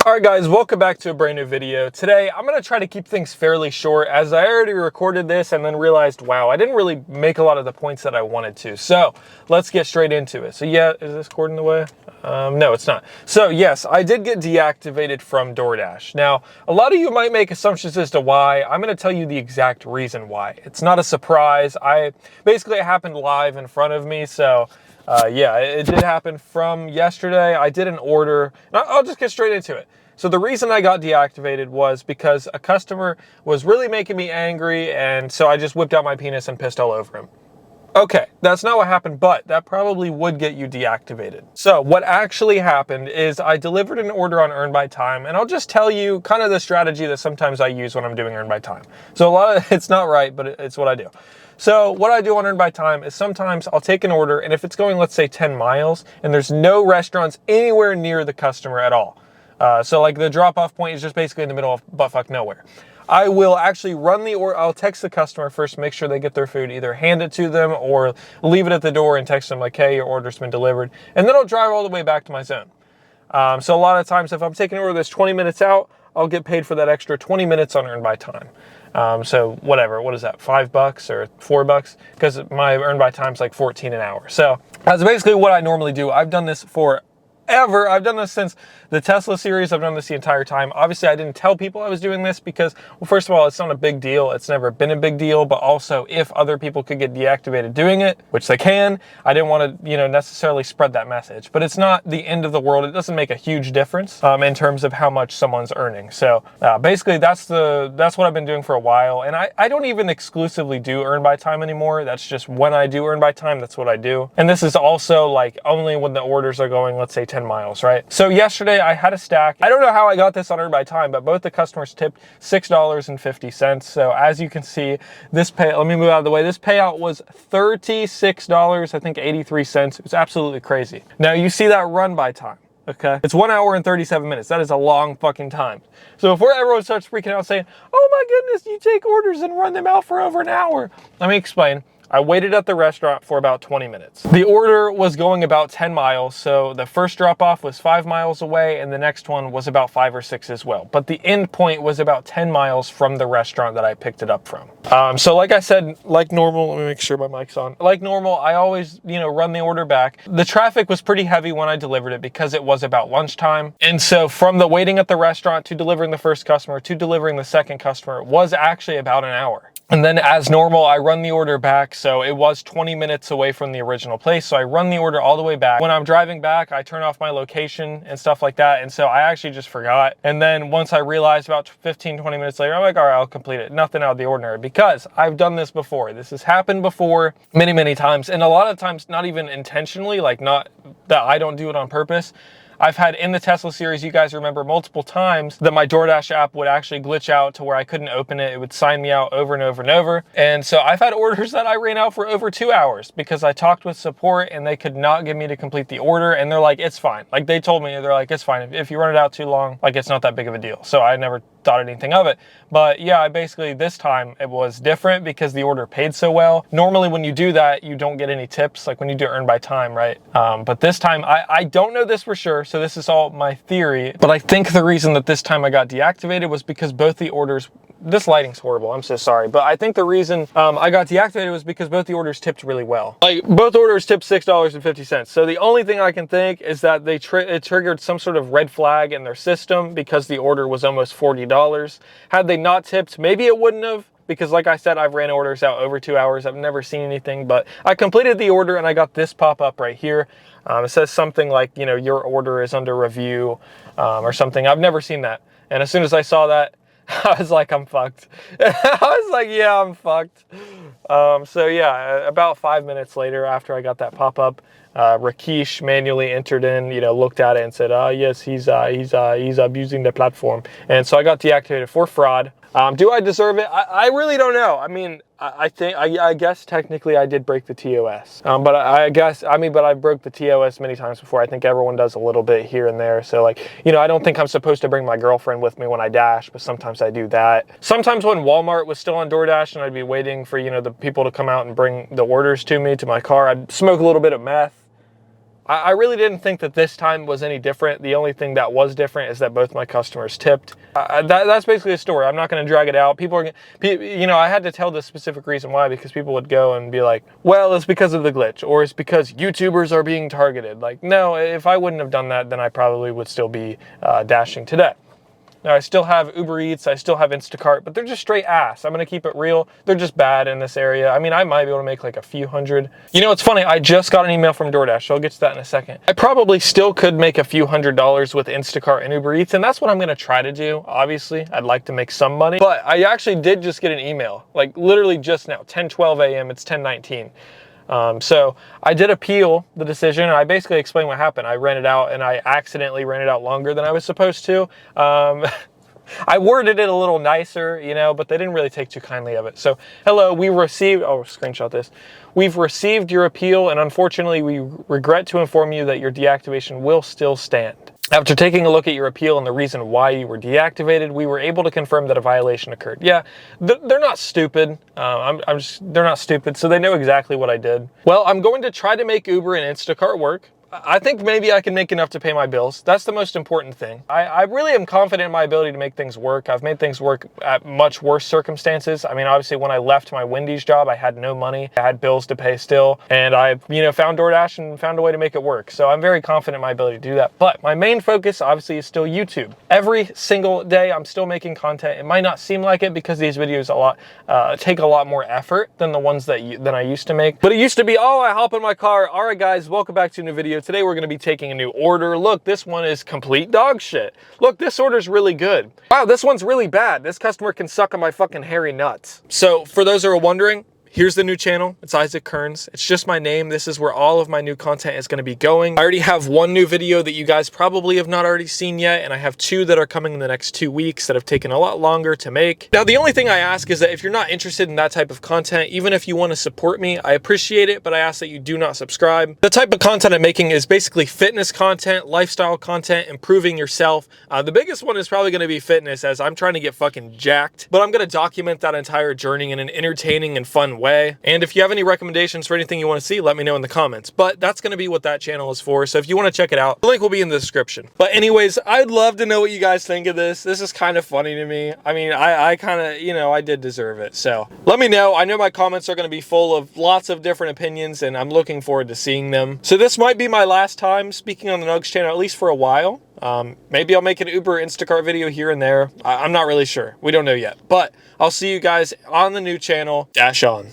Alright guys, welcome back to a brand new video. Today, I'm going to try to keep things fairly short as I already recorded this and then realized, wow, I didn't really make a lot of the points that I wanted to. So, let's get straight into it. So yeah, is this cord in the way? No, it's not. So yes, I did get deactivated from DoorDash. Now, a lot of you might make assumptions as to why. I'm going to tell you the exact reason why. It's not a surprise. Basically, it happened live in front of me, so... yeah, it did happen from yesterday. I did an order. I'll just get straight into it. So the reason I got deactivated was because a customer was really making me angry, and so I just whipped out my penis and pissed all over him. Okay, that's not what happened, but that probably would get you deactivated. So what actually happened is I delivered an order on Earn by Time, and I'll just tell you kind of the strategy that sometimes I use when I'm doing Earn by Time. So it's not right, but it's what I do. So what I do on Earn by Time is sometimes I'll take an order, and if it's going, let's say 10 miles, and there's no restaurants anywhere near the customer at all. So like the drop-off point is just basically in the middle of buttfuck nowhere. I will actually run the order. I'll text the customer first, make sure they get their food, either hand it to them or leave it at the door and text them like, hey, your order's been delivered. And then I'll drive all the way back to my zone. So a lot of times if I'm taking an order that's 20 minutes out, I'll get paid for that extra 20 minutes on Earn by Time. So whatever, what is that, $5 or $4? Because my Earn by Time's like 14 an hour. So that's basically what I normally do. I've done this forever. I've done this since the Tesla series. I've done this the entire time. Obviously, I didn't tell people I was doing this because, well, first of all, it's not a big deal. It's never been a big deal. But also, if other people could get deactivated doing it, which they can, I didn't want to, necessarily spread that message. But it's not the end of the world. It doesn't make a huge difference in terms of how much someone's earning. So basically, that's what I've been doing for a while. And I don't even exclusively do Earn by Time anymore. That's just when I do Earn by Time, that's what I do. And this is also like only when the orders are going, let's say 10 miles, right? So yesterday I had a stack. I don't know how I got this on Earn by Time, but both the customers tipped $6.50. So as you can see, let me move out of the way. This payout was $36, I think 83 cents. It was absolutely crazy. Now you see that Run by Time. Okay, it's 1 hour and 37 minutes. That is a long fucking time. So before everyone starts freaking out saying, oh my goodness, you take orders and run them out for over an hour. Let me explain. I waited at the restaurant for about 20 minutes. The order was going about 10 miles, so the first drop-off was 5 miles away, and the next one was about 5 or 6 as well. But the end point was about 10 miles from the restaurant that I picked it up from. So like I said, like normal, let me make sure my mic's on. Like normal, I always, run the order back. The traffic was pretty heavy when I delivered it because it was about lunchtime. And so from the waiting at the restaurant to delivering the first customer to delivering the second customer was actually about an hour. And then as normal, I run the order back. So it was 20 minutes away from the original place. So I run the order all the way back. When I'm driving back, I turn off my location and stuff like that. And so I actually just forgot. And then once I realized about 15, 20 minutes later, I'm like, all right, I'll complete it. Nothing out of the ordinary because I've done this before. This has happened before many, many times. And a lot of times, not even intentionally, like not that I don't do it on purpose. I've had in the Tesla series, you guys remember multiple times that my DoorDash app would actually glitch out to where I couldn't open it. It would sign me out over and over and over. And so I've had orders that I ran out for over 2 hours because I talked with support and they could not get me to complete the order. And they're like, it's fine. Like they told me, they're like, it's fine. If you run it out too long, like it's not that big of a deal. So I never thought anything of it. But yeah, this time it was different because the order paid so well. Normally when you do that, you don't get any tips, like when you do Earn by Time, right? But this time, I don't know this for sure, so this is all my theory, but I think the reason that this time I got deactivated was because both the orders, this lighting's horrible, I'm so sorry, but I think the reason I got deactivated was because both the orders tipped really well. Like, both orders tipped $6.50. So the only thing I can think is that it triggered some sort of red flag in their system because the order was almost $40. Had they not tipped, maybe it wouldn't have, because like I said, I've ran orders out over 2 hours. I've never seen anything, but I completed the order and I got this pop-up right here. It says something like, your order is under review or something. I've never seen that. And as soon as I saw that, I was like, I'm fucked. I was like, yeah, I'm fucked. So yeah, about 5 minutes later after I got that pop-up, Rakesh manually entered in, looked at it and said, yes, he's abusing the platform. And so I got deactivated for fraud. Do I deserve it? I really don't know. I mean, I guess technically I did break the TOS. But I broke the TOS many times before. I think everyone does a little bit here and there. So like, I don't think I'm supposed to bring my girlfriend with me when I dash, but sometimes I do that. Sometimes when Walmart was still on DoorDash and I'd be waiting for, the people to come out and bring the orders to me, to my car, I'd smoke a little bit of meth. I really didn't think that this time was any different. The only thing that was different is that both my customers tipped. That's basically the story. I'm not going to drag it out. People are, you know, I had to tell the specific reason why, because people would go and be like, well, it's because of the glitch, or it's because YouTubers are being targeted. Like, no, if I wouldn't have done that, then I probably would still be dashing today. Now, I still have Uber Eats, I still have Instacart, but they're just straight ass. I'm gonna keep it real. They're just bad in this area. I mean, I might be able to make like a few hundred. You know, it's funny, I just got an email from DoorDash, so I'll get to that in a second. I probably still could make a few $100s with Instacart and Uber Eats, and that's what I'm gonna try to do. Obviously, I'd like to make some money, but I actually did just get an email, like literally just now, 10:12 a.m., it's 10:19. So I did appeal the decision, and I basically explained what happened. I rented out, and I accidentally rented out longer than I was supposed to. I worded it a little nicer, you know, but they didn't really take too kindly of it. So, hello, we received, oh, screenshot this. We've received your appeal, and unfortunately, we regret to inform you that your deactivation will still stand. After taking a look at your appeal and the reason why you were deactivated, we were able to confirm that a violation occurred. Yeah, they're not stupid. They're not stupid, so they know exactly what I did. Well, I'm going to try to make Uber and Instacart work. I think maybe I can make enough to pay my bills. That's the most important thing. I really am confident in my ability to make things work. I've made things work at much worse circumstances. I mean, obviously when I left my Wendy's job, I had no money. I had bills to pay still, and I, you know, found DoorDash and found a way to make it work. So I'm very confident in my ability to do that. But my main focus obviously is still YouTube. Every single day I'm still making content. It might not seem like it because these videos take a lot more effort than the ones that I used to make. But it used to be, oh, I hop in my car. All right, guys, welcome back to a new video. Today we're going to be taking a new order. Look, this one is complete dog shit. Look, this order's really good. Wow, this one's really bad. This customer can suck on my fucking hairy nuts. So for those who are wondering, here's the new channel. It's Isaac Kearns. It's just my name. This is where all of my new content is going to be going. I already have one new video that you guys probably have not already seen yet, and I have two that are coming in the next 2 weeks that have taken a lot longer to make. Now, the only thing I ask is that if you're not interested in that type of content, even if you want to support me, I appreciate it, but I ask that you do not subscribe. The type of content I'm making is basically fitness content, lifestyle content, improving yourself. The biggest one is probably going to be fitness, as I'm trying to get fucking jacked, but I'm going to document that entire journey in an entertaining and fun way. And if you have any recommendations for anything you want to see, let me know in the comments. But that's going to be what that channel is for. So if you want to check it out, the link will be in the description. But anyways, I'd love to know what you guys think of this. This is kind of funny to me. I mean, I kind of, you know, I did deserve it. So let me know. I know my comments are going to be full of lots of different opinions, and I'm looking forward to seeing them. So this might be my last time speaking on the Nuggs channel, at least for a while. Maybe I'll make an Uber Instacart video here and there. I'm not really sure. We don't know yet. But I'll see you guys on the new channel. Dash on.